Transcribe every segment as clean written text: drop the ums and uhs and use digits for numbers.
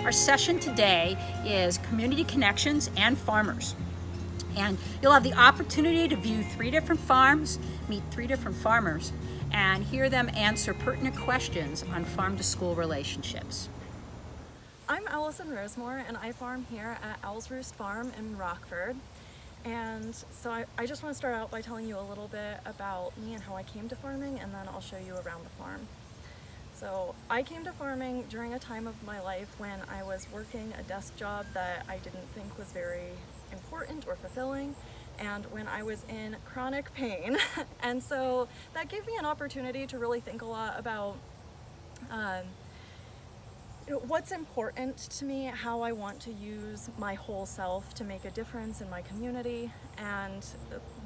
Our session today is Community Connections and Farmers. And you'll have the opportunity to view 3 different farms, meet 3 different farmers, and hear them answer pertinent questions on farm-to-school relationships. I'm Allison Rosemore, and I farm here at Owl's Roost Farm in Rockford. And so I just want to start out by telling you a little bit about me and how I came to farming, and then I'll show you around the farm. So I came to farming during a time of my life when I was working a desk job that I didn't think was very important or fulfilling, and when I was in chronic pain. And so that gave me an opportunity to really think a lot about what's important to me, how I want to use my whole self to make a difference in my community. And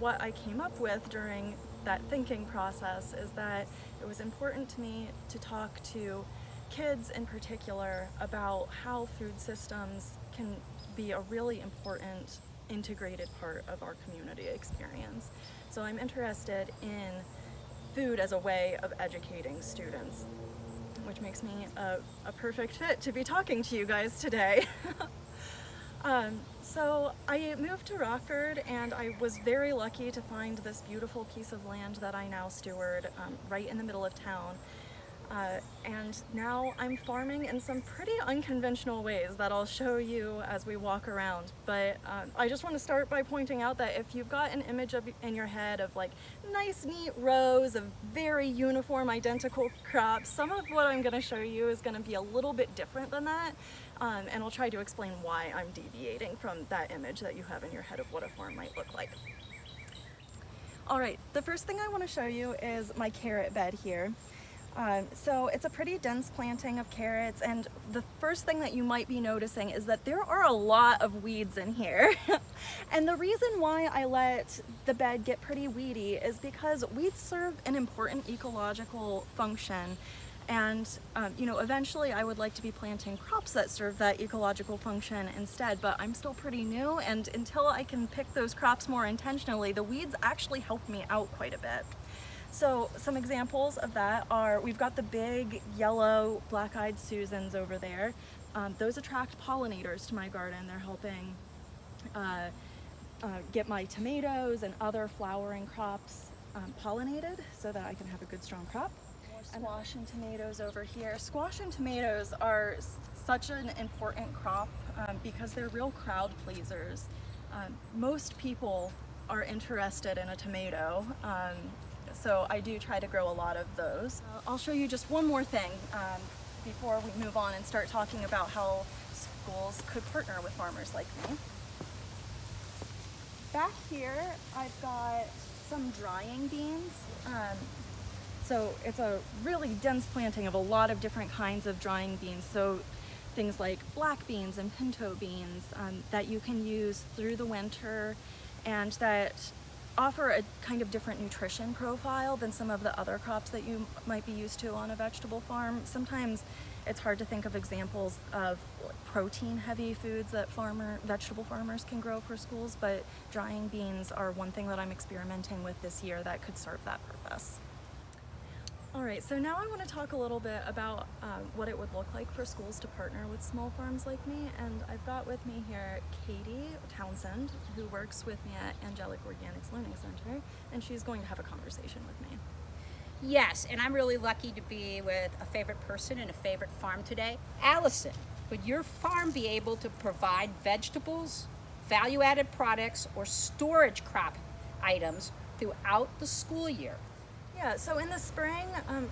what I came up with during that thinking process is that it was important to me to talk to kids in particular about how food systems can be a really important integrated part of our community experience. So I'm interested in food as a way of educating students, which makes me a perfect fit to be talking to you guys today. So I moved to Rockford, and I was very lucky to find this beautiful piece of land that I now steward right in the middle of town. And now I'm farming in some pretty unconventional ways that I'll show you as we walk around. But I just want to start by pointing out that if you've got an image in your head of like nice neat rows of very uniform identical crops, some of what I'm going to show you is going to be a little bit different than that. And I'll try to explain why I'm deviating from that image that you have in your head of what a farm might look like. Alright, the first thing I want to show you is my carrot bed here. So it's a pretty dense planting of carrots, and the first thing that you might be noticing is that there are a lot of weeds in here. And the reason why I let the bed get pretty weedy is because weeds serve an important ecological function. And eventually I would like to be planting crops that serve that ecological function instead, but I'm still pretty new, and until I can pick those crops more intentionally, the weeds actually help me out quite a bit. So some examples of that are, we've got the big yellow black-eyed Susans over there. Those attract pollinators to my garden. They're helping get my tomatoes and other flowering crops pollinated so that I can have a good strong crop. Squash and tomatoes over here. Squash and tomatoes are such an important crop because they're real crowd pleasers. Most people are interested in a tomato. So I do try to grow a lot of those. I'll show you just one more thing before we move on and start talking about how schools could partner with farmers like me. Back here, I've got some drying beans. So it's a really dense planting of a lot of different kinds of drying beans. So things like black beans and pinto beans that you can use through the winter, and that offer a kind of different nutrition profile than some of the other crops that you might be used to on a vegetable farm. Sometimes it's hard to think of examples of protein-heavy foods that vegetable farmers can grow for schools, but drying beans are one thing that I'm experimenting with this year that could serve that purpose. Alright, so now I want to talk a little bit about what it would look like for schools to partner with small farms like me, and I've got with me here Katie Townsend, who works with me at Angelic Organics Learning Center, and she's going to have a conversation with me. Yes, and I'm really lucky to be with a favorite person and a favorite farm today. Allison, would your farm be able to provide vegetables, value-added products, or storage crop items throughout the school year? Yeah, so in the spring,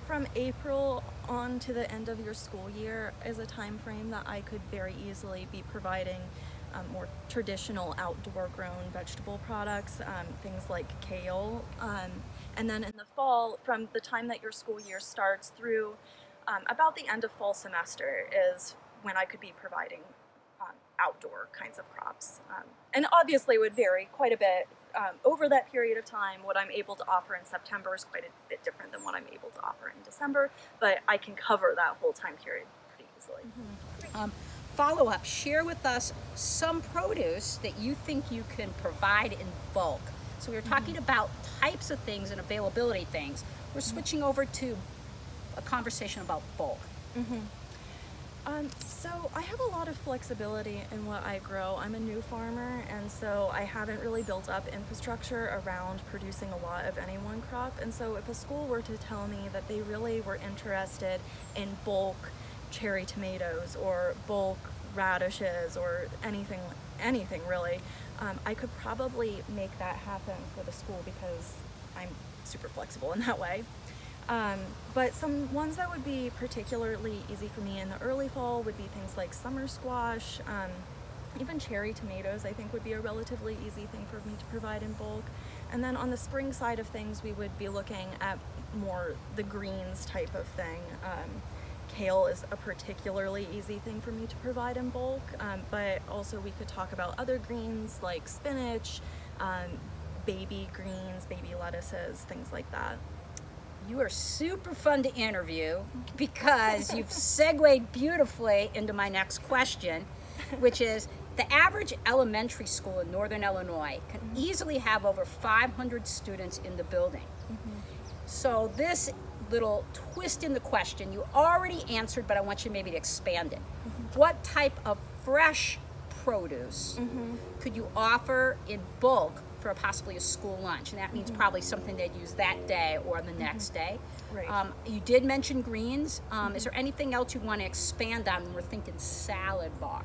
from April on to the end of your school year is a time frame that I could very easily be providing more traditional outdoor grown vegetable products, things like kale. And then in the fall, from the time that your school year starts through about the end of fall semester is when I could be providing outdoor kinds of crops. And obviously it would vary quite a bit over that period of time. What I'm able to offer in September is quite a bit different than what I'm able to offer in December, but I can cover that whole time period pretty easily. Follow up, share with us some produce that you think you can provide in bulk. So we were talking about types of things and availability things. We're switching over to a conversation about bulk. So I have a lot of flexibility in what I grow. I'm a new farmer, and so I haven't really built up infrastructure around producing a lot of any one crop. And so if a school were to tell me that they really were interested in bulk cherry tomatoes or bulk radishes or anything really, I could probably make that happen for the school because I'm super flexible in that way. But some ones that would be particularly easy for me in the early fall would be things like summer squash, even cherry tomatoes I think would be a relatively easy thing for me to provide in bulk. And then on the spring side of things, we would be looking at more the greens type of thing. Kale is a particularly easy thing for me to provide in bulk, but also we could talk about other greens like spinach, baby greens, baby lettuces, things like that. You are super fun to interview because you've segued beautifully into my next question, which is the average elementary school in Northern Illinois can easily have over 500 students in the building. So this little twist in the question you already answered, but I want you maybe to expand it. What type of fresh produce could you offer in bulk for possibly a school lunch? And that means probably something they'd use that day or the next day. Right. You did mention greens. Is there anything else you want to expand on when we're thinking salad bar?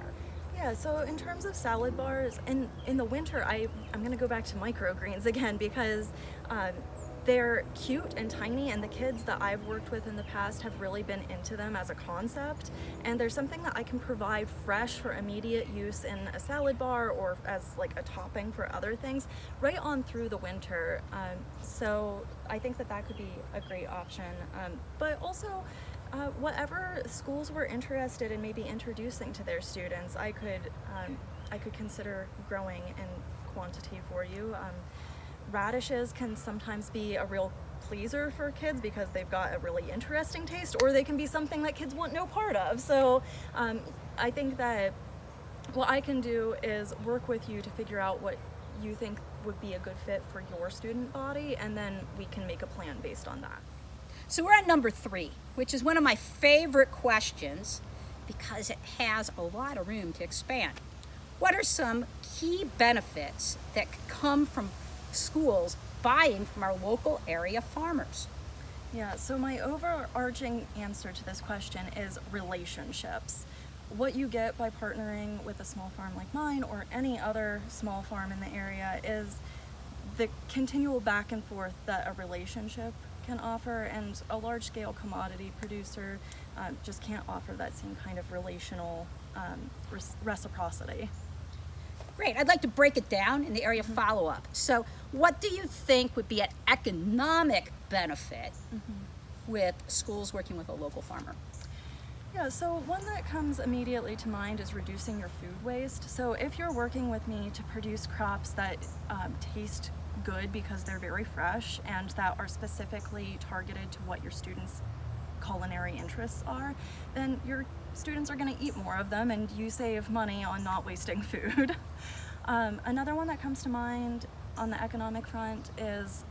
Yeah, so in terms of salad bars, in the winter, I'm going to go back to microgreens again because they're cute and tiny, and the kids that I've worked with in the past have really been into them as a concept. And there's something that I can provide fresh for immediate use in a salad bar or as like a topping for other things right on through the winter. So I think that that could be a great option. But also, whatever schools were interested in maybe introducing to their students, I could consider growing in quantity for you. Radishes can sometimes be a real pleaser for kids because they've got a really interesting taste, or they can be something that kids want no part of. So I think that what I can do is work with you to figure out what you think would be a good fit for your student body, and then we can make a plan based on that. So we're at number 3, which is one of my favorite questions because it has a lot of room to expand. What are some key benefits that could come from schools buying from our local area farmers? Yeah, so my overarching answer to this question is relationships. What you get by partnering with a small farm like mine or any other small farm in the area is the continual back and forth that a relationship can offer, and a large-scale commodity producer just can't offer that same kind of relational reciprocity. Great. I'd like to break it down in the area of follow-up. So what do you think would be an economic benefit with schools working with a local farmer? Yeah, so one that comes immediately to mind is reducing your food waste. So if you're working with me to produce crops that taste good because they're very fresh and that are specifically targeted to what your students' culinary interests are, then your students are going to eat more of them and you save money on not wasting food. Another one that comes to mind on the economic front is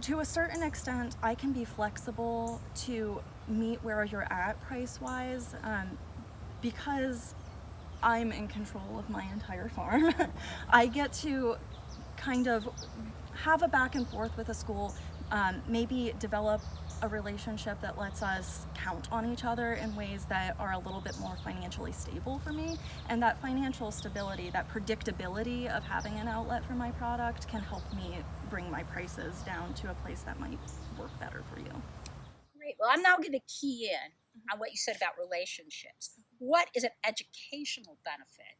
to a certain extent, I can be flexible to meet where you're at price-wise because I'm in control of my entire farm. I get to kind of have a back and forth with a school, maybe develop a relationship that lets us count on each other in ways that are a little bit more financially stable for me. And that financial stability, that predictability of having an outlet for my product can help me bring my prices down to a place that might work better for you. Great. Well, I'm now going to key in on what you said about relationships. What is an educational benefit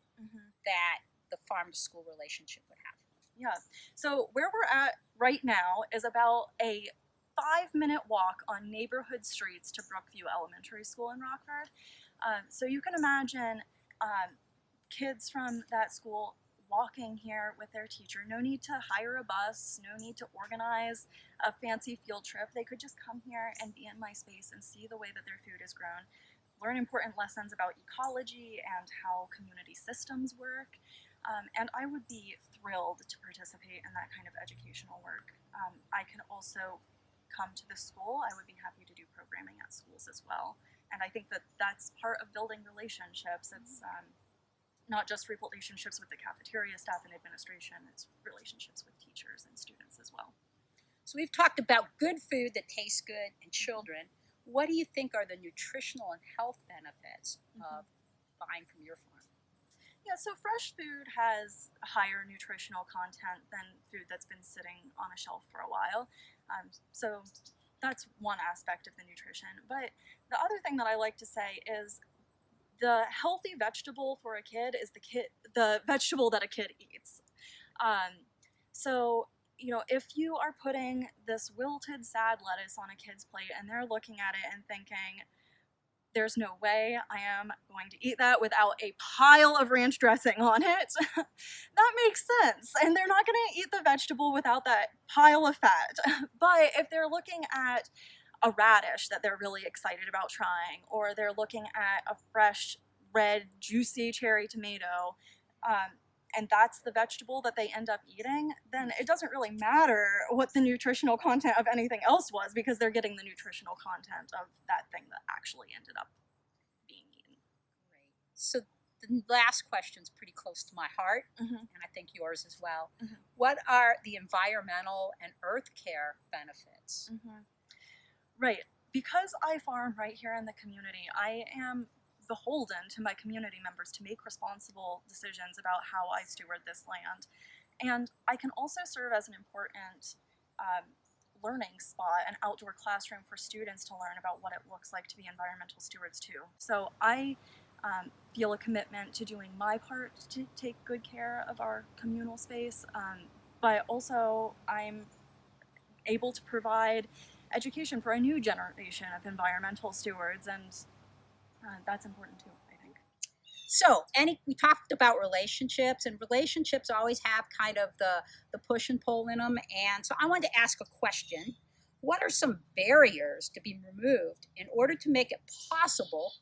that the farm-to-school relationship would have? Yeah, so where we're at right now is about a 5-minute walk on neighborhood streets to Brookview Elementary School in Rockford. So you can imagine kids from that school walking here with their teacher. No need to hire a bus, no need to organize a fancy field trip. They could just come here and be in my space and see the way that their food is grown, learn important lessons about ecology and how community systems work. And I would be thrilled to participate in that kind of educational work. I can also come to the school. I would be happy to do programming at schools as well. And I think that that's part of building relationships. It's not just relationships with the cafeteria staff and administration, it's relationships with teachers and students as well. So we've talked about good food that tastes good and children. What do you think are the nutritional and health benefits of buying from your farm? Yeah, so fresh food has a higher nutritional content than food that's been sitting on a shelf for a while. So that's one aspect of the nutrition. But the other thing that I like to say is the healthy vegetable for a kid is the vegetable that a kid eats. So you know, if you are putting this wilted sad lettuce on a kid's plate and they're looking at it and thinking, there's no way I am going to eat that without a pile of ranch dressing on it, that makes sense. And they're not going to eat the vegetable without that pile of fat. But if they're looking at a radish that they're really excited about trying, or they're looking at a fresh, red, juicy cherry tomato, and that's the vegetable that they end up eating, then it doesn't really matter what the nutritional content of anything else was, because they're getting the nutritional content of that thing that actually ended up being eaten. Great. So the last question's pretty close to my heart, Mm-hmm. and I think yours as well. Mhm. What are the environmental and earth care benefits? Mm-hmm. Right. Because I farm right here in the community, I am beholden to my community members to make responsible decisions about how I steward this land. And I can also serve as an important learning spot, an outdoor classroom for students to learn about what it looks like to be environmental stewards too. So I feel a commitment to doing my part to take good care of our communal space, but also I'm able to provide education for a new generation of environmental stewards, and that's important too, I think. So, we talked about relationships, and relationships always have kind of the push and pull in them. And so, I wanted to ask a question: what are some barriers to be removed in order to make it possible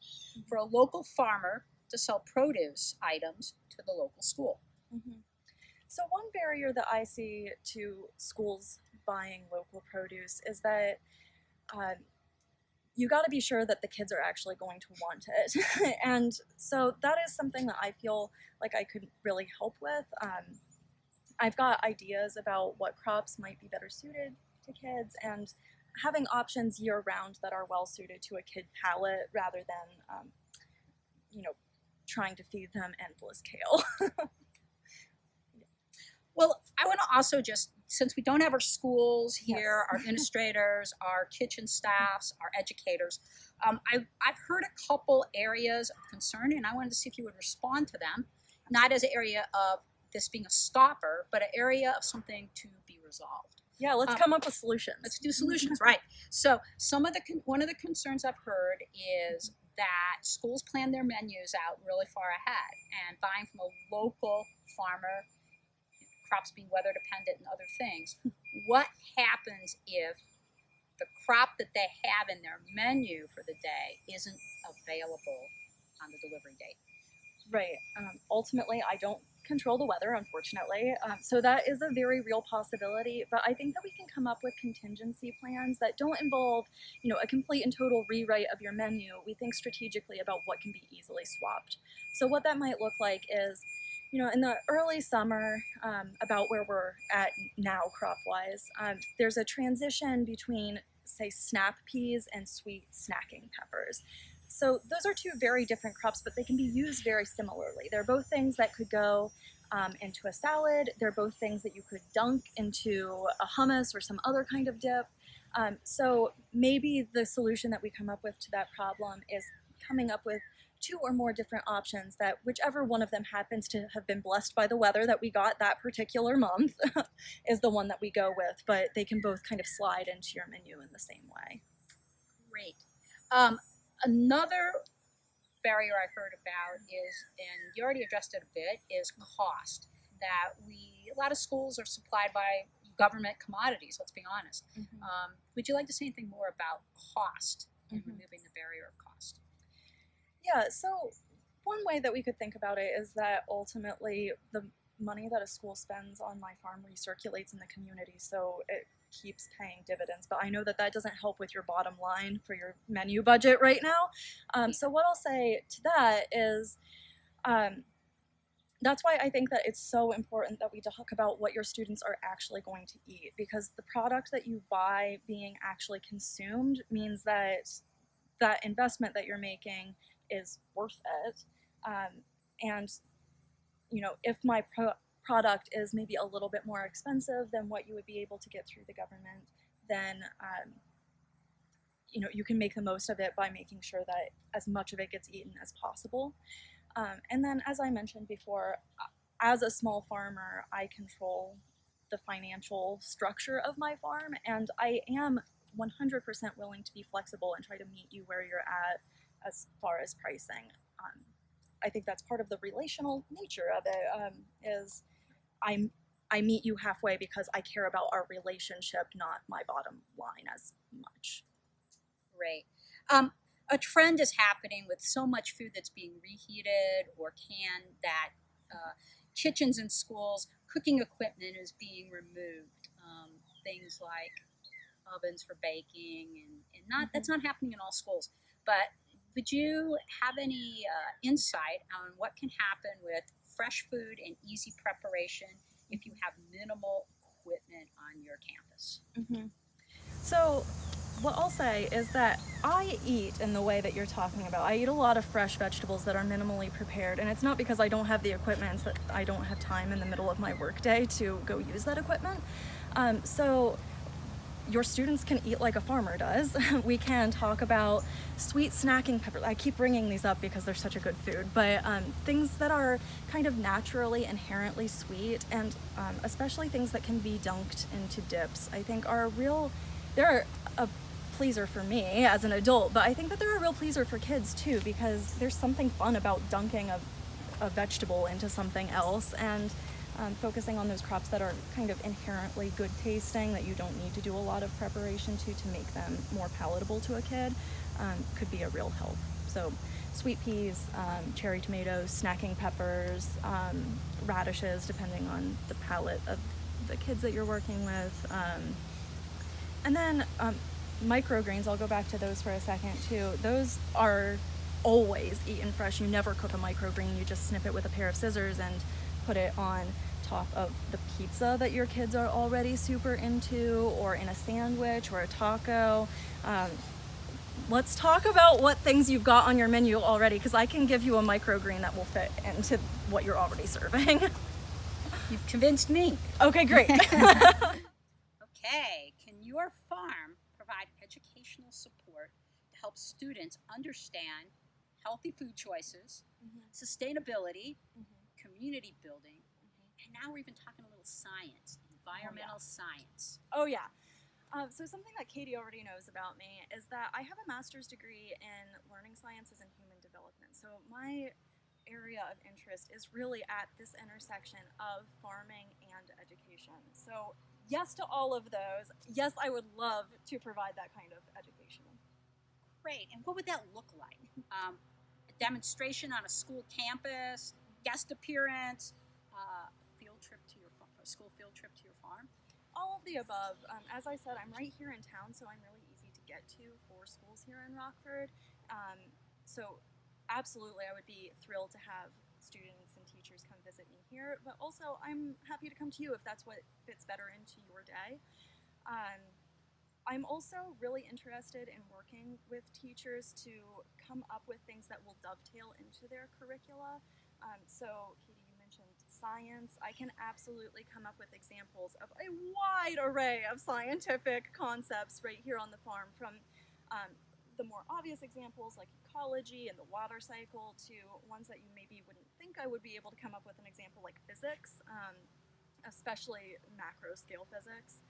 for a local farmer to sell produce items to the local school? Mm-hmm. So one barrier that I see to schools buying local produce is that you got to be sure that the kids are actually going to want it. And so that is something that I feel like I could really help with. I've got ideas about what crops might be better suited to kids, and having options year round that are well suited to a kid palate rather than, trying to feed them endless kale. Well, I want to also just, since we don't have our schools here, Yes. our administrators, our kitchen staffs, our educators, I've heard a couple areas of concern, and I wanted to see if you would respond to them, not as an area of this being a stopper, but an area of something to be resolved. Yeah, let's come up with solutions. Let's do solutions, right? So one of the concerns I've heard is that schools plan their menus out really far ahead, and buying from a local farmer, crops being weather dependent and other things. What happens if the crop that they have in their menu for the day isn't available on the delivery date? Right. Ultimately, I don't control the weather, unfortunately. So that is a very real possibility. But I think that we can come up with contingency plans that don't involve, a complete and total rewrite of your menu. We think strategically about what can be easily swapped. So what that might look like is, in the early summer, about where we're at now crop-wise, there's a transition between, say, snap peas and sweet snacking peppers. So those are two very different crops, but they can be used very similarly. They're both things that could go into a salad. They're both things that you could dunk into a hummus or some other kind of dip. So maybe the solution that we come up with to that problem is coming up with two or more different options that whichever one of them happens to have been blessed by the weather that we got that particular month is the one that we go with, but they can both kind of slide into your menu in the same way. Great. Another barrier I heard about is, and you already addressed it a bit, is cost. That a lot of schools are supplied by government commodities, let's be honest. Mm-hmm. Would you like to say anything more about cost and Mm-hmm. removing the barrier of cost? Yeah, so one way that we could think about it is that ultimately the money that a school spends on my farm recirculates in the community, so it keeps paying dividends. But I know that that doesn't help with your bottom line for your menu budget right now. So what I'll say to that is, that's why I think that it's so important that we talk about what your students are actually going to eat, because the product that you buy being actually consumed means that that investment that you're making is worth it. And if my product is maybe a little bit more expensive than what you would be able to get through the government, then you can make the most of it by making sure that as much of it gets eaten as possible. And then, as I mentioned before, as a small farmer, I control the financial structure of my farm, and I am 100% willing to be flexible and try to meet you where you're at as far as pricing. I think that's part of the relational nature of it. Is I meet you halfway because I care about our relationship, not my bottom line as much. Great. A trend is happening with so much food that's being reheated or canned that kitchens in schools, cooking equipment is being removed. Things like ovens for baking, and not that's not happening in all schools. But would you have any insight on what can happen with fresh food and easy preparation if you have minimal equipment on your campus? So what I'll say is that I eat in the way that you're talking about. I eat a lot of fresh vegetables that are minimally prepared, and it's not because I don't have the equipment, it's that I don't have time in the middle of my workday to go use that equipment. So your students can eat like a farmer does. We can talk about sweet snacking peppers. I keep bringing these up because they're such a good food, but things that are kind of naturally inherently sweet, and especially things that can be dunked into dips, I think they're a pleaser for me as an adult, but I think that they're a real pleaser for kids too, because there's something fun about dunking a vegetable into something else, and focusing on those crops that are kind of inherently good tasting, that you don't need to do a lot of preparation to make them more palatable to a kid, could be a real help. So sweet peas, cherry tomatoes, snacking peppers, radishes, depending on the palate of the kids that you're working with. And then microgreens, I'll go back to those for a second too. Those are always eaten fresh. You never cook a microgreen, you just snip it with a pair of scissors and put it on top of the pizza that your kids are already super into, or in a sandwich or a taco. Let's talk about what things you've got on your menu already, because I can give you a microgreen that will fit into what you're already serving. You've convinced me. Okay, great. Okay, can your farm provide educational support to help students understand healthy food choices, sustainability, community building, and now we're even talking a little science, environmental science? Oh yeah. So something that Katie already knows about me is that I have a master's degree in learning sciences and human development. So my area of interest is really at this intersection of farming and education. So yes to all of those. Yes, I would love to provide that kind of education. Great, and what would that look like? A demonstration on a school campus, guest appearance, a school field trip to your farm? All of the above. As I said, I'm right here in town, so I'm really easy to get to for schools here in Rockford. So absolutely, I would be thrilled to have students and teachers come visit me here, but also I'm happy to come to you if that's what fits better into your day. I'm also really interested in working with teachers to come up with things that will dovetail into their curricula. So Katie, you mentioned science. I can absolutely come up with examples of a wide array of scientific concepts right here on the farm, from the more obvious examples like ecology and the water cycle to ones that you maybe wouldn't think I would be able to come up with an example like physics, especially macro scale physics.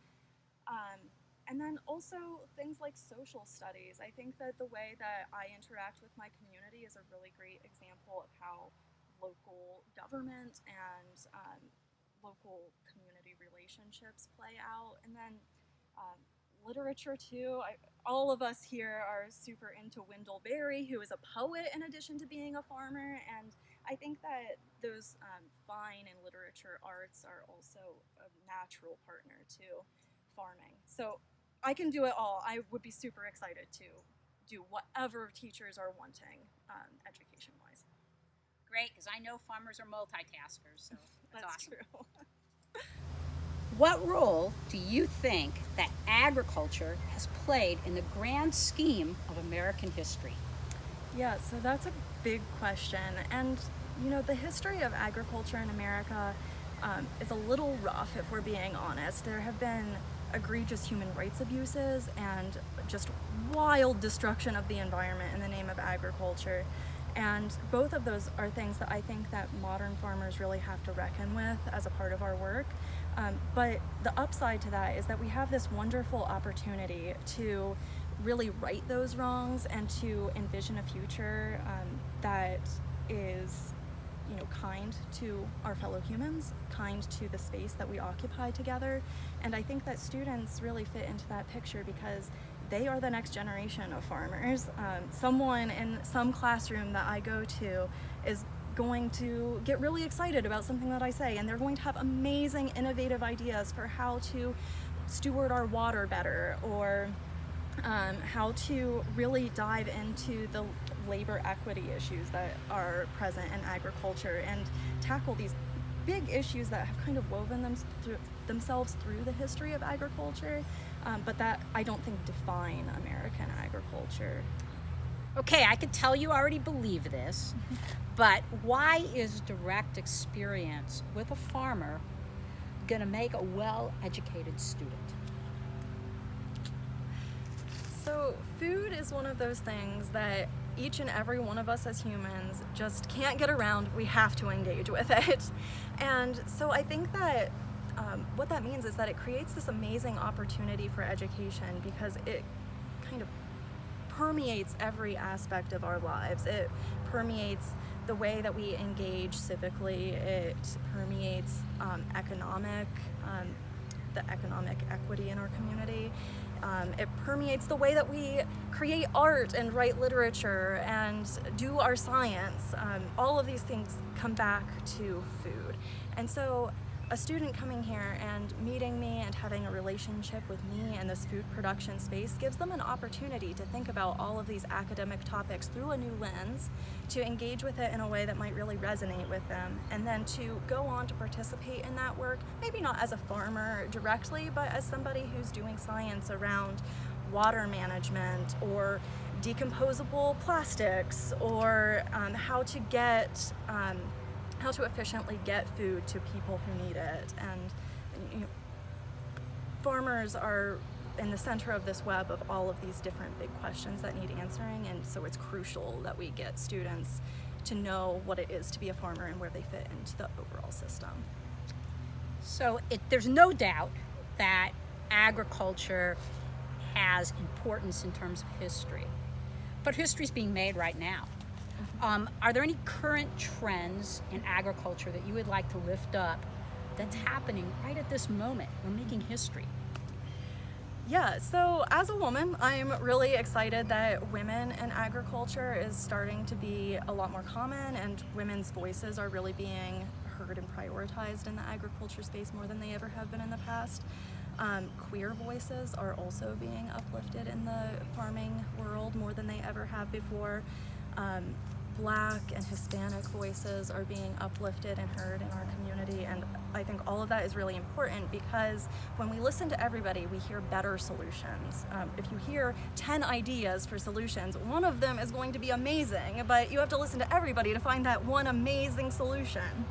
And then also things like social studies. I think that the way that I interact with my community is a really great example of how local government and local community relationships play out. And then literature too. All of us here are super into Wendell Berry, who is a poet in addition to being a farmer, and I think that those fine and literature arts are also a natural partner to farming. So I can do it all. I would be super excited to do whatever teachers are wanting education-wise. Great, because I know farmers are multitaskers, so that's awesome. True. What role do you think that agriculture has played in the grand scheme of American history? Yeah, so that's a big question. And, the history of agriculture in America is a little rough, if we're being honest. There have been egregious human rights abuses and just wild destruction of the environment in the name of agriculture. And both of those are things that I think that modern farmers really have to reckon with as a part of our work. But the upside to that is that we have this wonderful opportunity to really right those wrongs and to envision a future that is kind to our fellow humans, kind to the space that we occupy together. And I think that students really fit into that picture because they are the next generation of farmers. Someone in some classroom that I go to is going to get really excited about something that I say, and they're going to have amazing, innovative ideas for how to steward our water better, or how to really dive into the labor equity issues that are present in agriculture and tackle these big issues that have kind of woven themselves through the history of agriculture, but that I don't think define American agriculture. Okay, I could tell you already believe this, but why is direct experience with a farmer going to make a well-educated student? So food is one of those things that each and every one of us as humans just can't get around. We have to engage with it. And so I think that what that means is that it creates this amazing opportunity for education because it kind of permeates every aspect of our lives. It permeates the way that we engage civically. It permeates the economic equity in our community. It permeates the way that we create art and write literature and do our science. All of these things come back to food. And so a student coming here and meeting me and having a relationship with me and this food production space gives them an opportunity to think about all of these academic topics through a new lens, to engage with it in a way that might really resonate with them, and then to go on to participate in that work, maybe not as a farmer directly, but as somebody who's doing science around water management or decomposable plastics, or how to efficiently get food to people who need it. And farmers are in the center of this web of all of these different big questions that need answering, and so it's crucial that we get students to know what it is to be a farmer and where they fit into the overall system. So there's no doubt that agriculture has importance in terms of history, but history's being made right now. Are there any current trends in agriculture that you would like to lift up that's happening right at this moment? We're making history. Yeah, so as a woman, I'm really excited that women in agriculture is starting to be a lot more common, and women's voices are really being heard and prioritized in the agriculture space more than they ever have been in the past. Queer voices are also being uplifted in the farming world more than they ever have before. Black and Hispanic voices are being uplifted and heard in our community, and I think all of that is really important because when we listen to everybody, we hear better solutions. If you hear 10 ideas for solutions, one of them is going to be amazing, but you have to listen to everybody to find that one amazing solution.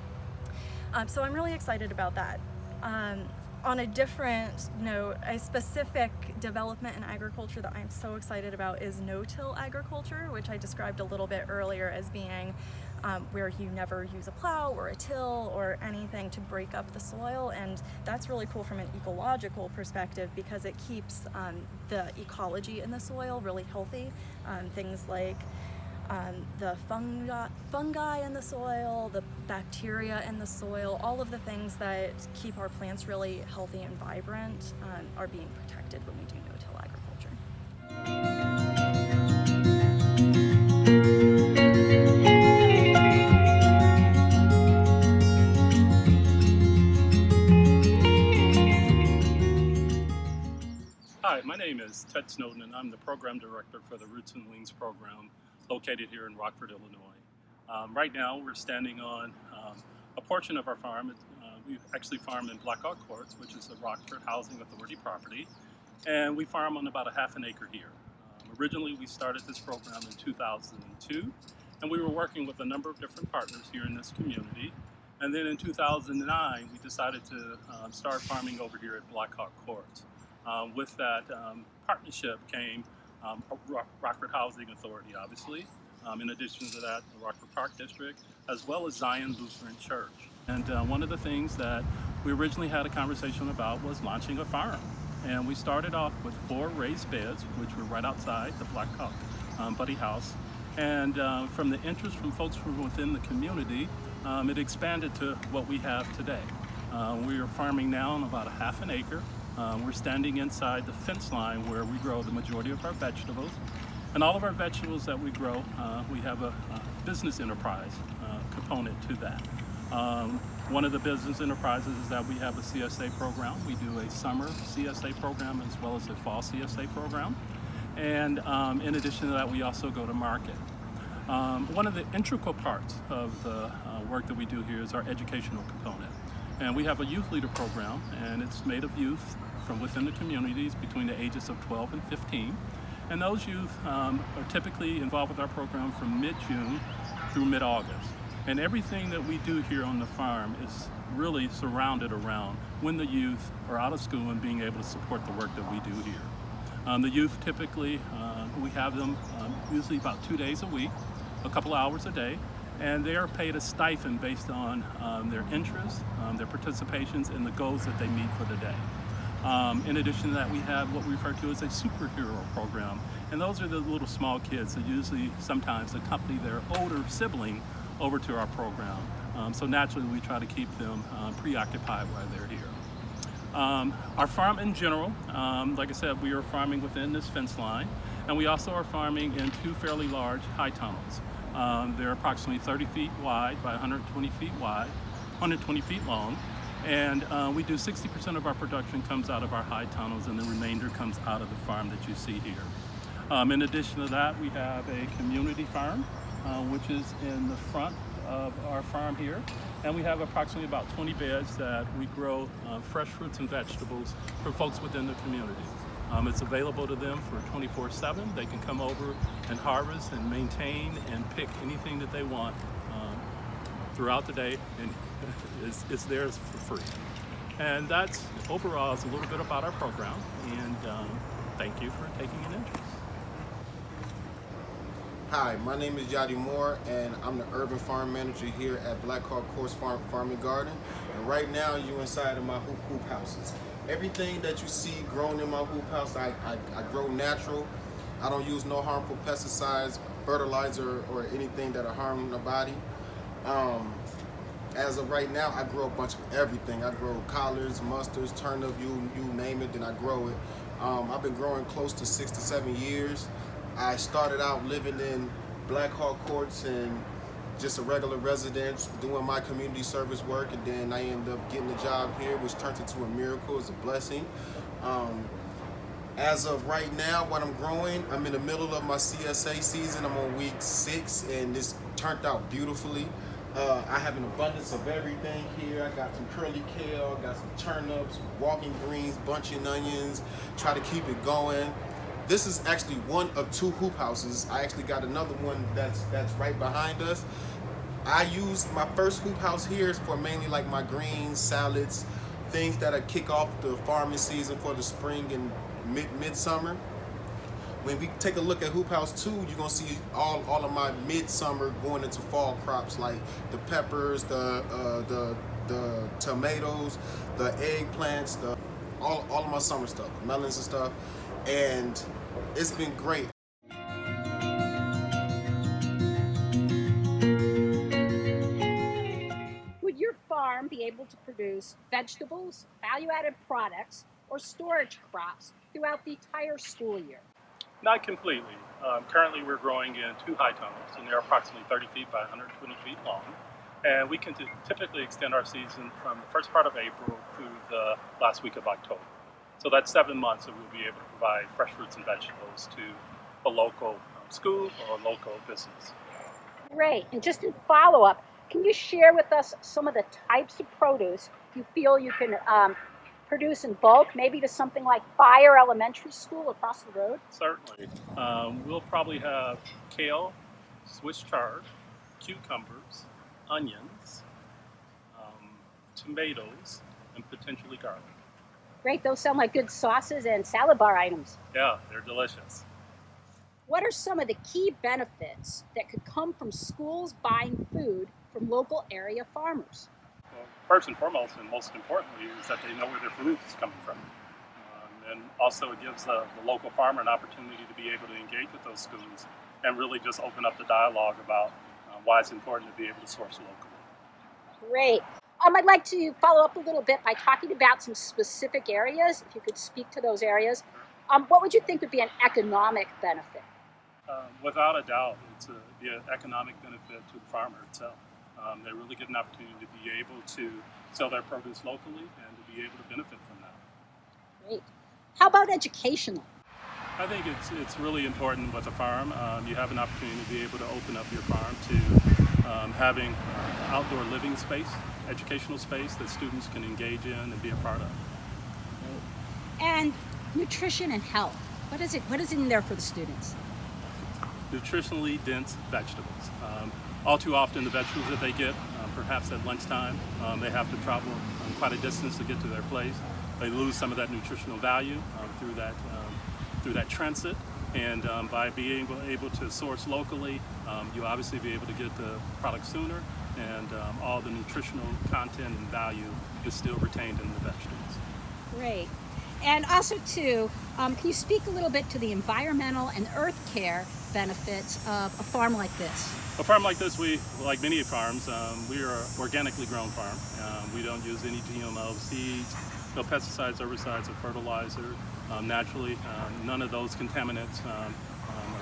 So I'm really excited about that. On a different note, a specific development in agriculture that I'm so excited about is no-till agriculture, which I described a little bit earlier as being where you never use a plow or a till or anything to break up the soil. And that's really cool from an ecological perspective because it keeps the ecology in the soil really healthy. Things like the fungi in the soil, the bacteria in the soil, all of the things that keep our plants really healthy and vibrant are being protected when we do no-till agriculture. is Ted Snowden, and I'm the program director for the Roots and Wings program located here in Rockford, Illinois. Right now, we're standing on a portion of our farm. We actually farm in Black Hawk Courts, which is a Rockford Housing Authority property, and we farm on about a half an acre here. Originally, we started this program in 2002, and we were working with a number of different partners here in this community. And then in 2009, we decided to start farming over here at Black Hawk Courts. With that partnership came Rockford Housing Authority, obviously. In addition to that, the Rockford Park District, as well as Zion Lutheran Church. And one of the things that we originally had a conversation about was launching a farm. And we started off with 4 raised beds, which were right outside the Black Hawk Buddy House. And from the interest from folks from within the community, it expanded to what we have today. We are farming now on about a half an acre. We're standing inside the fence line where we grow the majority of our vegetables. And all of our vegetables that we grow, we have a business enterprise component to that. One of the business enterprises is that we have a CSA program. We do a summer CSA program as well as a fall CSA program. And in addition to that, we also go to market. One of the integral parts of the work that we do here is our educational component. And we have a youth leader program, and it's made of youth from within the communities between the ages of 12 and 15. And those youth are typically involved with our program from mid-June through mid-August. And everything that we do here on the farm is really surrounded around when the youth are out of school and being able to support the work that we do here. The youth typically, we have them usually about 2 days a week, a couple hours a day, and they are paid a stipend based on their interests, their participations, and the goals that they meet for the day. In addition to that, we have what we refer to as a superhero program, and those are the little small kids that usually sometimes accompany their older sibling over to our program. So naturally, we try to keep them preoccupied while they're here. Our farm in general, like I said, we are farming within this fence line, and we also are farming in 2 fairly large high tunnels. They're approximately 30 feet wide by 120 feet wide, 120 feet long, and we do 60% of our production comes out of our high tunnels, and the remainder comes out of the farm that you see here. In addition to that, we have a community farm, which is in the front of our farm here, and we have approximately about 20 beds that we grow fresh fruits and vegetables for folks within the community. It's available to them for 24/7. They can come over and harvest and maintain and pick anything that they want throughout the day, and it's theirs for free. And that's overall is a little bit about our program, and thank you for taking an interest. Hi, my name is Yadi Moore, and I'm the urban farm manager here at Black Hawk Courts Farm and Garden. And right now, you're inside of my hoop houses. Everything that you see grown in my hoop house, I grow natural. I don't use no harmful pesticides, fertilizer, or anything that'll harm the body. As of right now, I grow a bunch of everything. I grow collards, mustards, turnip, you name it, then I grow it. I've been growing close to 6 to 7 years. I started out living in Black Hawk Courts and just a regular resident doing my community service work, and then I ended up getting a job here, which turned into a miracle. It's a blessing. As of right now, what I'm growing, I'm in the middle of my CSA season. I'm on week 6, and this turned out beautifully. I have an abundance of everything here. I got some curly kale, got some turnips, walking greens, bunching onions, try to keep it going. This is actually one of 2 hoop houses. I actually got another one that's right behind us. I use my first hoop house here is for mainly like my greens, salads, things that'll kick off the farming season for the spring and midsummer. When we take a look at hoop house 2, you're gonna see all of my midsummer going into fall crops like the peppers, the tomatoes, the eggplants, all of my summer stuff, melons and stuff. And it's been great. Would your farm be able to produce vegetables, value-added products, or storage crops throughout the entire school year? Not completely. Currently, we're growing in 2 high tunnels, and they're approximately 30 feet by 120 feet long. And we can typically extend our season from the first part of April through the last week of October. So that's 7 months that we'll be able to provide fresh fruits and vegetables to a local school or a local business. Great. And just in follow up, can you share with us some of the types of produce you feel you can produce in bulk, maybe to something like Fire Elementary School across the road? Certainly. We'll probably have kale, Swiss chard, cucumbers, onions, tomatoes, and potentially garlic. Great. Those sound like good sauces and salad bar items. Yeah, they're delicious. What are some of the key benefits that could come from schools buying food from local area farmers? Well, first and foremost, and most importantly, is that they know where their food is coming from. And also it gives the local farmer an opportunity to be able to engage with those schools and really just open up the dialogue about why it's important to be able to source locally. Great. I'd like to follow up a little bit by talking about some specific areas. If you could speak to those areas, what would you think would be an economic benefit? Without a doubt, it's be an economic benefit to the farmer itself. They really get an opportunity to be able to sell their produce locally and to be able to benefit from that. Great. How about educational? I think it's really important with a farm. You have an opportunity to be able to open up your farm to having outdoor living space, educational space that students can engage in and be a part of. And nutrition and health. What is in there for the students? Nutritionally dense vegetables. All too often the vegetables that they get, perhaps at lunchtime, they have to travel quite a distance to get to their place. They lose some of that nutritional value through that transit. And by being able to source locally, you obviously be able to get the product sooner, and all the nutritional content and value is still retained in the vegetables. Great. And also too, can you speak a little bit to the environmental and earth care benefits of a farm like this? A farm like this, like many farms, we are an organically grown farm. We don't use any GMO seeds, no pesticides, herbicides, or fertilizer. Naturally, none of those contaminants are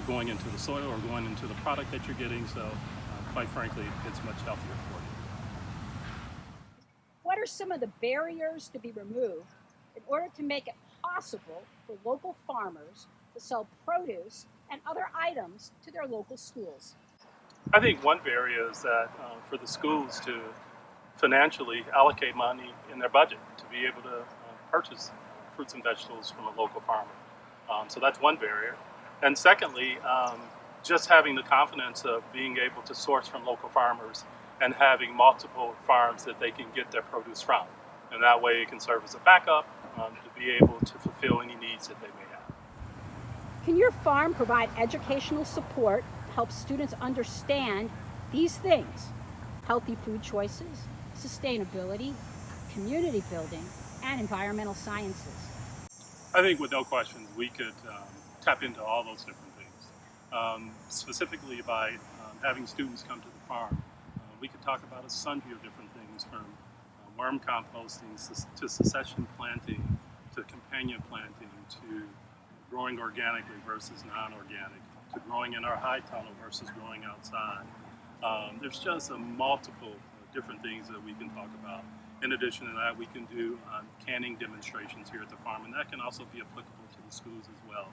going into the soil or going into the product that you're getting, so quite frankly, it's much healthier for you. What are some of the barriers to be removed in order to make it possible for local farmers to sell produce and other items to their local schools? I think one barrier is that for the schools to financially allocate money in their budget to be able to purchase fruits and vegetables from a local farmer. So that's one barrier. And secondly, just having the confidence of being able to source from local farmers and having multiple farms that they can get their produce from. And that way it can serve as a backup to be able to fulfill any needs that they may have. Can your farm provide educational support to help students understand these things? Healthy food choices, sustainability, community building, and environmental sciences. I think with no questions, we could tap into all those different things. Specifically by having students come to the farm, we could talk about a sundry of different things, from worm composting to succession planting, to companion planting, to growing organically versus non-organic, to growing in our high tunnel versus growing outside. There's just a multiple different things that we can talk about. In addition to that, we can do canning demonstrations here at the farm, and that can also be applicable to the schools as well.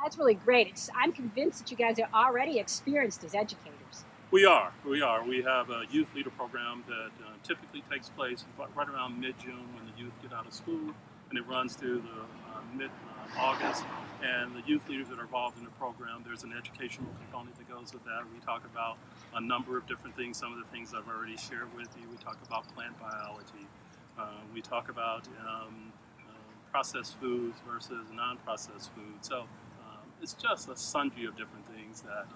That's really great. I'm convinced that you guys are already experienced as educators. We are. We have a youth leader program that typically takes place right around mid-June when the youth get out of school, and it runs through the mid-August. And the youth leaders that are involved in the program, there's an educational component that goes with that. We talk about a number of different things. Some of the things I've already shared with you. We talk about plant biology. We talk about processed foods versus non-processed foods. So it's just a sundry of different things that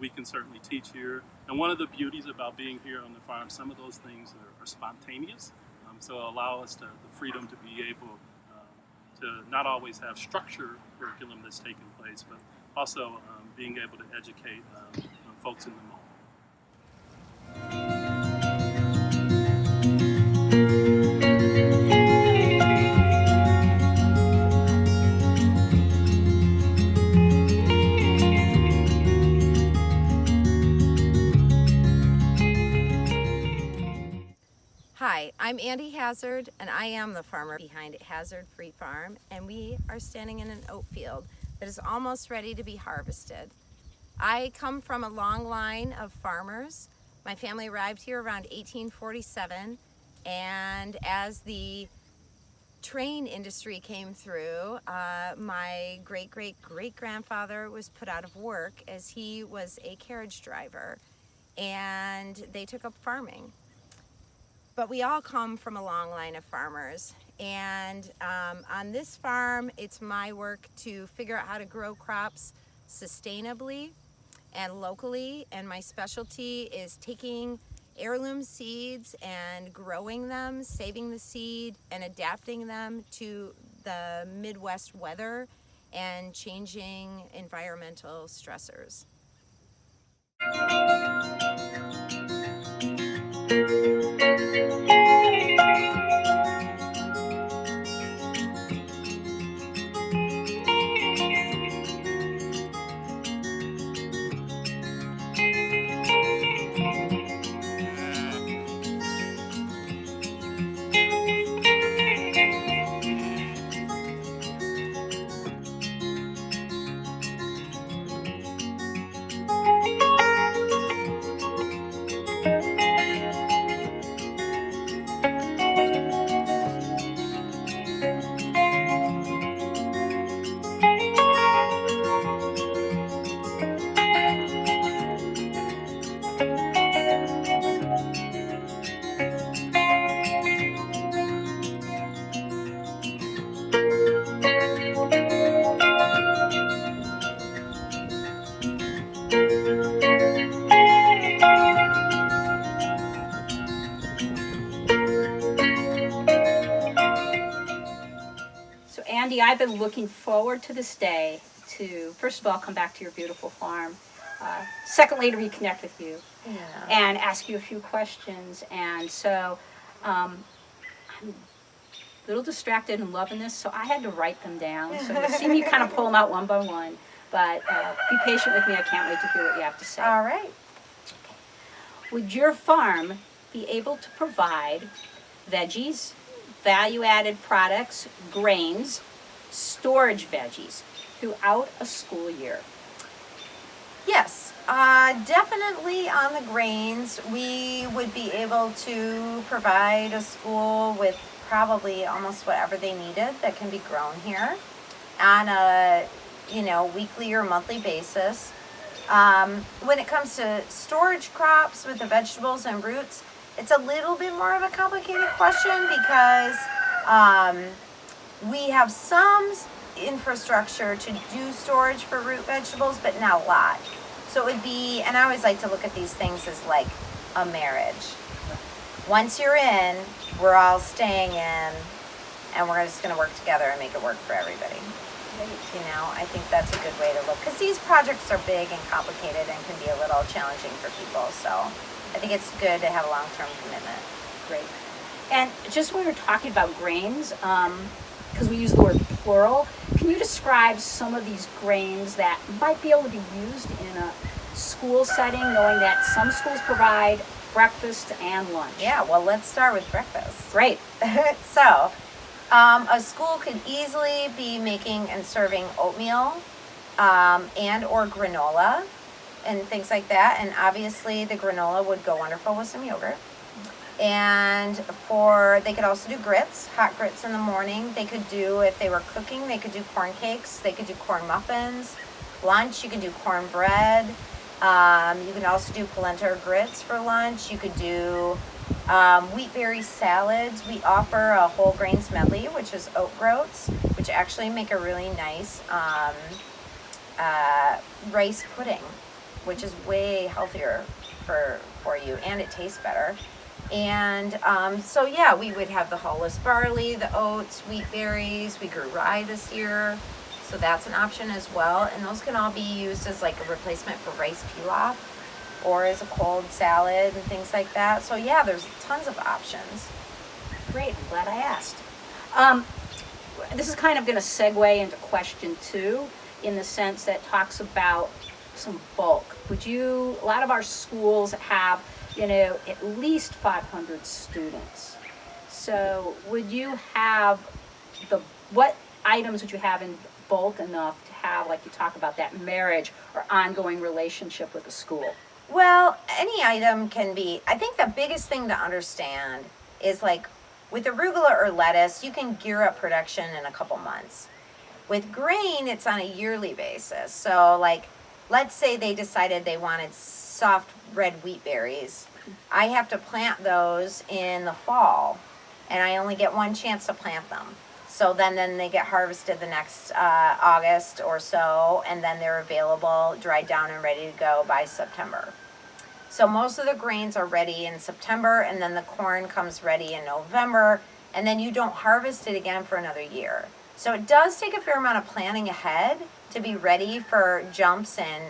we can certainly teach here. And one of the beauties about being here on the farm, some of those things are spontaneous. So allow us the freedom to be able to not always have structured curriculum that's taking place, but also being able to educate folks in the moment. Hi, Hi, I'm Andy Hazard, and I am the farmer behind Hazard Free Farm, and we are standing in an oat field that is almost ready to be harvested. I come from a long line of farmers. My family arrived here around 1847, and as the train industry came through, my great-great-great-grandfather was put out of work as he was a carriage driver, and they took up farming. But we all come from a long line of farmers, and on this farm, it's my work to figure out how to grow crops sustainably and locally, and my specialty is taking heirloom seeds and growing them, saving the seed, and adapting them to the Midwest weather and changing environmental stressors. So Andy, I've been looking forward to this day to, first of all, come back to your beautiful farm. Secondly, to reconnect with you and ask you a few questions. And so I'm a little distracted and loving this, so I had to write them down. So you'll see me kind of pull them out one by one. But be patient with me. I can't wait to hear what you have to say. All right. Would your farm be able to provide veggies, value-added products, grains, storage veggies throughout a school year? Yes, definitely on the grains, we would be able to provide a school with probably almost whatever they needed that can be grown here on a, weekly or monthly basis. When it comes to storage crops with the vegetables and roots, it's a little bit more of a complicated question because we have some infrastructure to do storage for root vegetables, but not a lot. So it would be, and I always like to look at these things as like a marriage. Once you're in, we're all staying in, and we're just going to work together and make it work for everybody. I think that's a good way to look, because these projects are big and complicated and can be a little challenging for people. So I think it's good to have a long-term commitment. Great. And just when we're talking about grains, because we use the word plural, can you describe some of these grains that might be able to be used in a school setting, knowing that some schools provide breakfast and lunch? Yeah, well, let's start with breakfast. Great. So, a school could easily be making and serving oatmeal and or granola and things like that. And obviously the granola would go wonderful with some yogurt. And they could also do grits, hot grits in the morning. They could do, if they were cooking, they could do corn cakes. They could do corn muffins. Lunch, you could do cornbread. You can also do polenta or grits for lunch. You could do wheat berry salads. We offer a whole grains medley, which is oat groats, which actually make a really nice rice pudding, which is way healthier for you, and it tastes better. And so yeah, we would have the hulless barley, the oats, wheat berries. We grew rye this year, so that's an option as well. And those can all be used as like a replacement for rice pilaf, or as a cold salad and things like that. So yeah, there's tons of options. Great, I'm glad I asked. This is kind of going to segue into question 2 in the sense that talks about some bulk. A lot of our schools have, at least 500 students. So would you have what items would you have in bulk enough to have, like you talk about, that marriage or ongoing relationship with the school? Well, any item can be, I think the biggest thing to understand is like with arugula or lettuce, you can gear up production in a couple months. With grain, it's on a yearly basis. So, like, let's say they decided they wanted soft red wheat berries. I have to plant those in the fall, and I only get one chance to plant them. So then they get harvested the next August or so, and then they're available, dried down, and ready to go by September. So most of the grains are ready in September, and then the corn comes ready in November, and then you don't harvest it again for another year. So it does take a fair amount of planning ahead to be ready for jumps in,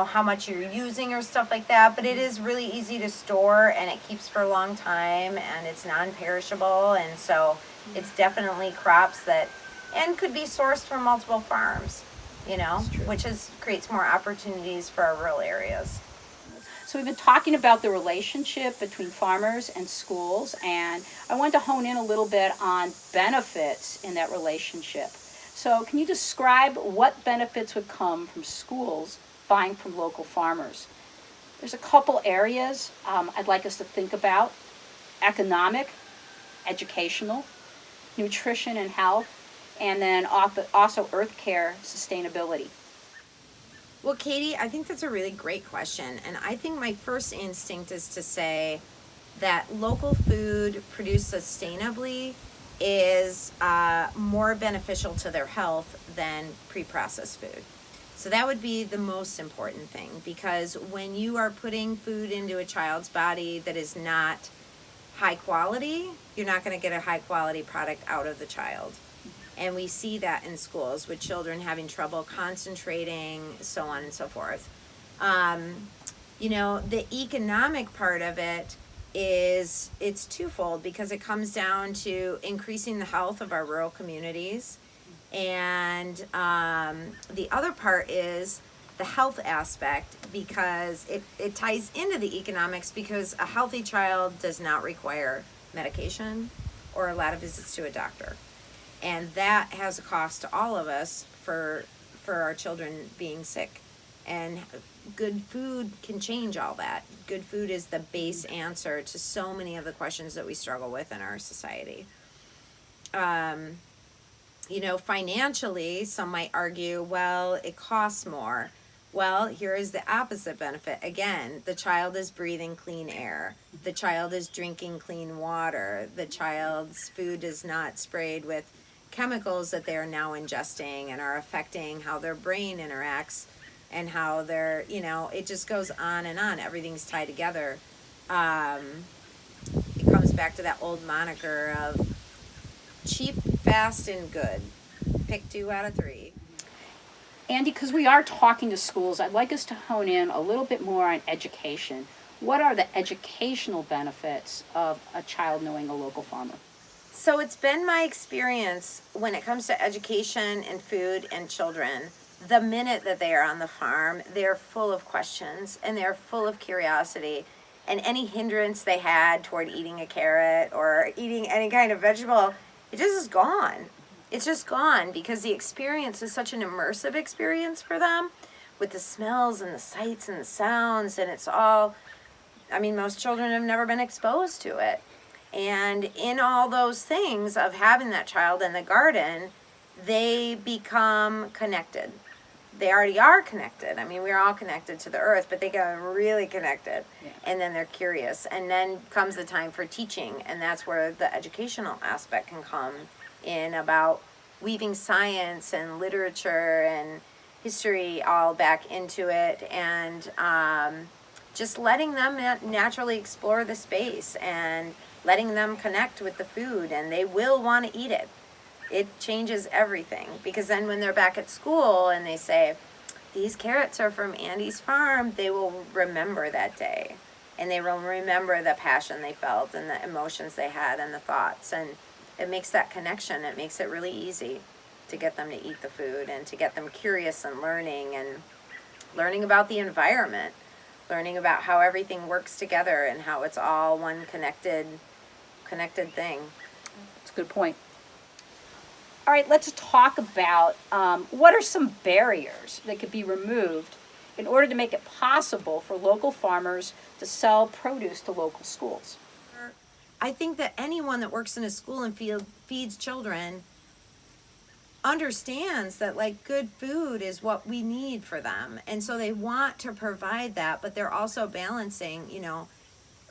how much you're using or stuff like that. But it is really easy to store, and it keeps for a long time, and it's non-perishable. And so it's definitely crops that, and could be sourced from multiple farms, which creates more opportunities for our rural areas. So we've been talking about the relationship between farmers and schools, and I wanted to hone in a little bit on benefits in that relationship. So can you describe what benefits would come from schools buying from local farmers? There's a couple areas I'd like us to think about: economic, educational, nutrition and health, and then also earth care, sustainability. Well, Katie, I think that's a really great question. And I think my first instinct is to say that local food produced sustainably is more beneficial to their health than pre-processed food. So that would be the most important thing, because when you are putting food into a child's body that is not high quality, you're not going to get a high quality product out of the child. And we see that in schools with children having trouble concentrating, so on and so forth. The economic part of it it's twofold, because it comes down to increasing the health of our rural communities. And the other part is the health aspect, because it ties into the economics, because a healthy child does not require medication or a lot of visits to a doctor. And that has a cost to all of us for our children being sick. And good food can change all that. Good food is the base answer to so many of the questions that we struggle with in our society. Financially, some might argue, well, it costs more. Well, here is the opposite benefit. Again, the child is breathing clean air. The child is drinking clean water. The child's food is not sprayed with chemicals that they are now ingesting and are affecting how their brain interacts and how they're, it just goes on and on. Everything's tied together. It comes back to that old moniker of cheap, fast, and good. Pick 2 out of 3. Andy, because we are talking to schools, I'd like us to hone in a little bit more on education. What are the educational benefits of a child knowing a local farmer? So it's been my experience when it comes to education and food and children, the minute that they are on the farm, they're full of questions and they're full of curiosity. And any hindrance they had toward eating a carrot or eating any kind of vegetable, it just is gone. It's just gone, because the experience is such an immersive experience for them, with the smells and the sights and the sounds, and it's all, most children have never been exposed to it. And in all those things of having that child in the garden, they become connected. They already are connected. We're all connected to the earth, but they get really connected. Yeah. And then they're curious. And then comes the time for teaching, and that's where the educational aspect can come in, about weaving science and literature and history all back into it, and just letting them naturally explore the space and letting them connect with the food, and they will want to eat it. It changes everything, because then when they're back at school and they say, these carrots are from Andy's farm, they will remember that day, and they will remember the passion they felt and the emotions they had and the thoughts. And it makes that connection. It makes it really easy to get them to eat the food and to get them curious and learning about the environment. learning about how everything works together and how it's all one connected thing. That's a good point. All right, let's talk about what are some barriers that could be removed in order to make it possible for local farmers to sell produce to local schools. I think that anyone that works in a school and feeds children understands that like good food is what we need for them, and so they want to provide that, but they're also balancing, you know,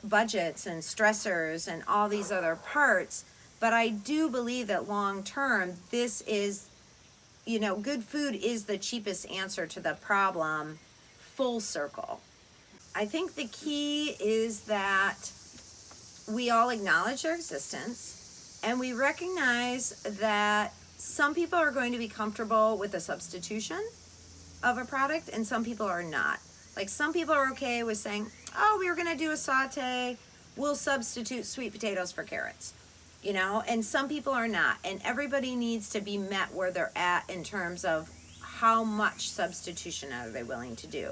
budgets and stressors and all these other parts. But I do believe that long term, this is, you know, good food is the cheapest answer to the problem, full circle. I think the key is that we all acknowledge their existence and we recognize that some people are going to be comfortable with the substitution of a product and some people are not. Like some people are okay with saying, oh, we were going to do a saute, we'll substitute sweet potatoes for carrots, you know, and some people are not. And everybody needs to be met where they're at in terms of how much substitution are they willing to do.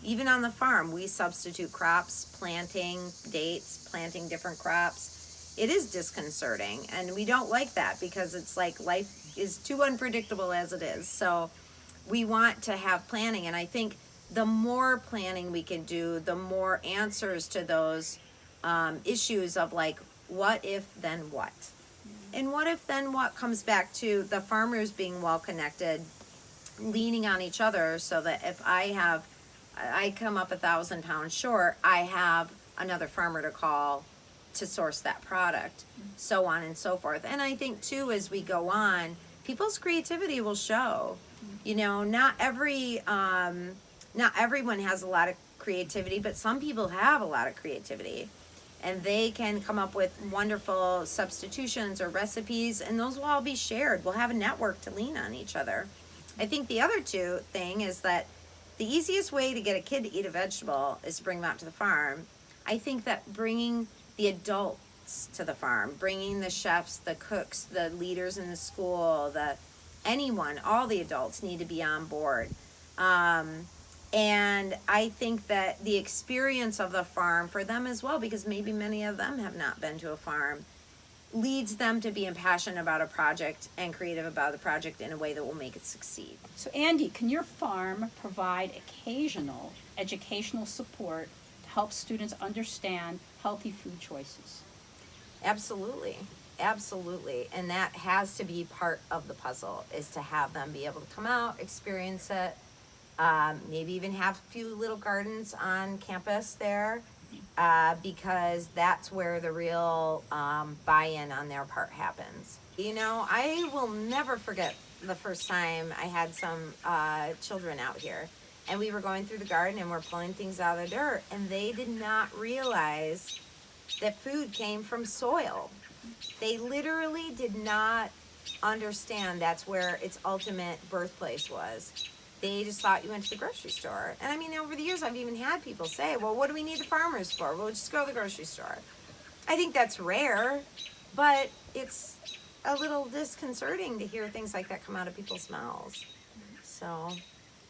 Even on the farm, we substitute crops, planting dates, planting different crops. It is disconcerting, and we don't like that because it's like life is too unpredictable as it is. So we want to have planning, and I think the more planning we can do, the more answers to those issues of like, what if, then what? And what if, then what comes back to the farmers being well connected, leaning on each other so that if I come up 1,000 pounds short, I have another farmer to call to source that product, so on and so forth. And I think too, as we go on, people's creativity will show. You know, not everyone has a lot of creativity, but some people have a lot of creativity. And they can come up with wonderful substitutions or recipes, and those will all be shared. We'll have a network to lean on each other. I think the other thing is that the easiest way to get a kid to eat a vegetable is to bring them out to the farm. I think that bringing the adults to the farm, bringing the chefs, the cooks, the leaders in the school, anyone, all the adults need to be on board. And I think that the experience of the farm for them as well, because maybe many of them have not been to a farm, leads them to be impassioned about a project and creative about the project in a way that will make it succeed. So Andy, can your farm provide occasional educational support to help students understand healthy food choices? Absolutely. And that has to be part of the puzzle, is to have them be able to come out, experience it, maybe even have a few little gardens on campus there, because that's where the real buy-in on their part happens. You know, I will never forget the first time I had some children out here, and we were going through the garden and we're pulling things out of the dirt, and they did not realize that food came from soil. They literally did not understand that's where its ultimate birthplace was. They just thought you went to the grocery store. And I mean, over the years, I've even had people say, well, what do we need the farmers for? We'll just go to the grocery store. I think that's rare, but it's a little disconcerting to hear things like that come out of people's mouths. So,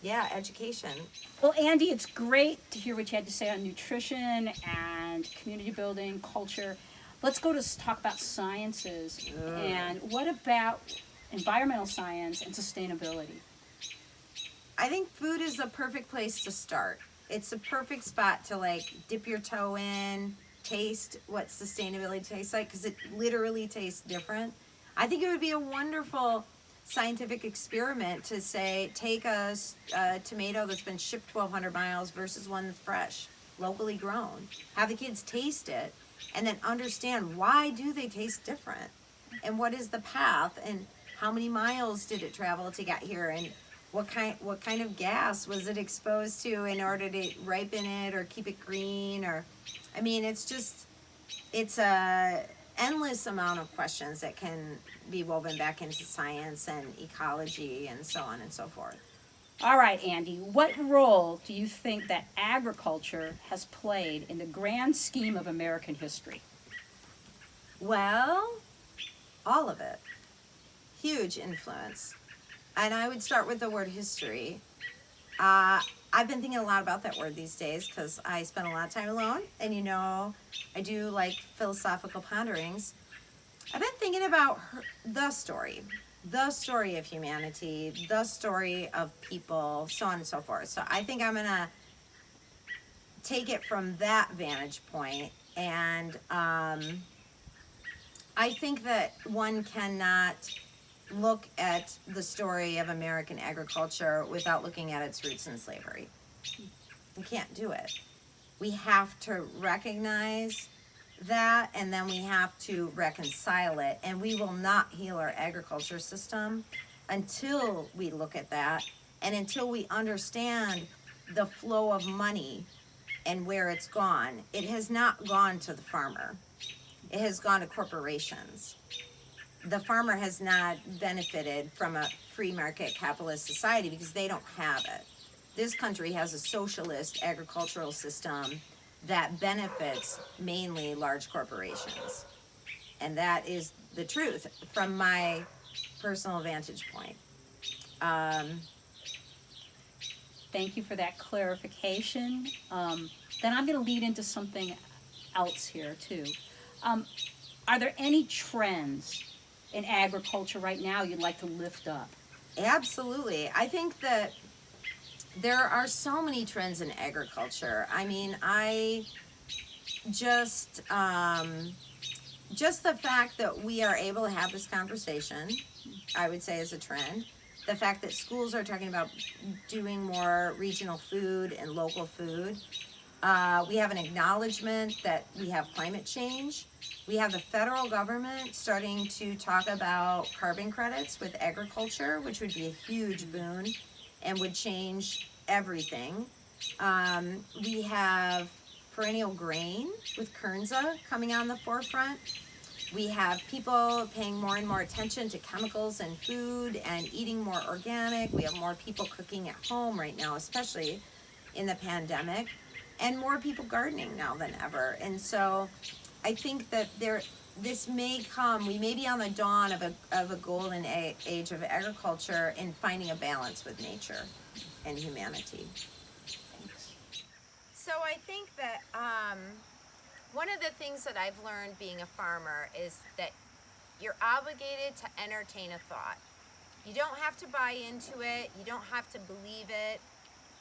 yeah, education. Well, Andy, it's great to hear what you had to say on nutrition and community building, culture. Let's go to talk about sciences. And what about environmental science and sustainability? I think food is the perfect place to start. It's the perfect spot to like dip your toe in, taste what sustainability tastes like, because it literally tastes different. I think it would be a wonderful scientific experiment to say, take a tomato that's been shipped 1,200 miles versus one that's fresh, locally grown. Have the kids taste it, and then understand why do they taste different, and what is the path, and how many miles did it travel to get here, and what kind of gas was it exposed to in order to ripen it or keep it green, or I mean, it's a endless amount of questions that can be woven back into science and ecology and so on and so forth. All right, Andy, what role do you think that agriculture has played in the grand scheme of American history? Well, all of it. Huge influence. And I would start with the word history. I've been thinking a lot about that word these days because I spend a lot of time alone, and you know, I do like philosophical ponderings. I've been thinking about the story of humanity, the story of people, so on and so forth. So I think I'm gonna take it from that vantage point, and I think that one cannot look at the story of American agriculture without looking at its roots in slavery. We can't do it. We have to recognize that, and then we have to reconcile it, and we will not heal our agriculture system until we look at that and until we understand the flow of money and where it's gone. It has not gone to the farmer. It has gone to corporations. The farmer has not benefited from a free market capitalist society because they don't have it. This country has a socialist agricultural system that benefits mainly large corporations. And that is the truth from my personal vantage point. Thank you for that clarification. Then I'm going to lead into something else here too. Are there any trends in agriculture right now you'd like to lift up? Absolutely. I think that there are so many trends in agriculture. I mean, I just the fact that we are able to have this conversation, I would say is a trend. The fact that schools are talking about doing more regional food and local food. We have an acknowledgement that we have climate change. We have the federal government starting to talk about carbon credits with agriculture, which would be a huge boon and would change everything. We have perennial grain with Kernza coming on the forefront. We have people paying more and more attention to chemicals in food and eating more organic. We have more people cooking at home right now, especially in the pandemic, and more people gardening now than ever. And so I think that this may come, we may be on the dawn of a golden age of agriculture in finding a balance with nature and humanity. So I think that one of the things that I've learned being a farmer is that you're obligated to entertain a thought. You don't have to buy into it, you don't have to believe it,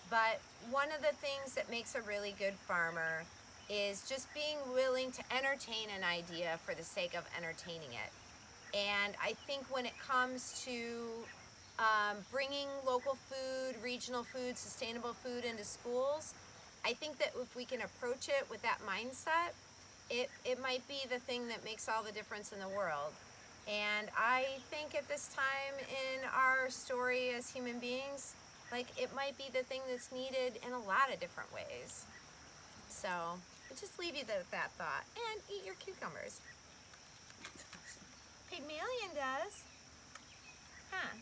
but one of the things that makes a really good farmer is just being willing to entertain an idea for the sake of entertaining it. And I think when it comes to bringing local food, regional food, sustainable food into schools, I think that if we can approach it with that mindset, it might be the thing that makes all the difference in the world. And I think at this time in our story as human beings, like it might be the thing that's needed in a lot of different ways. So I'll just leave you with that thought. And eat your cucumbers. Pygmalion does. Huh.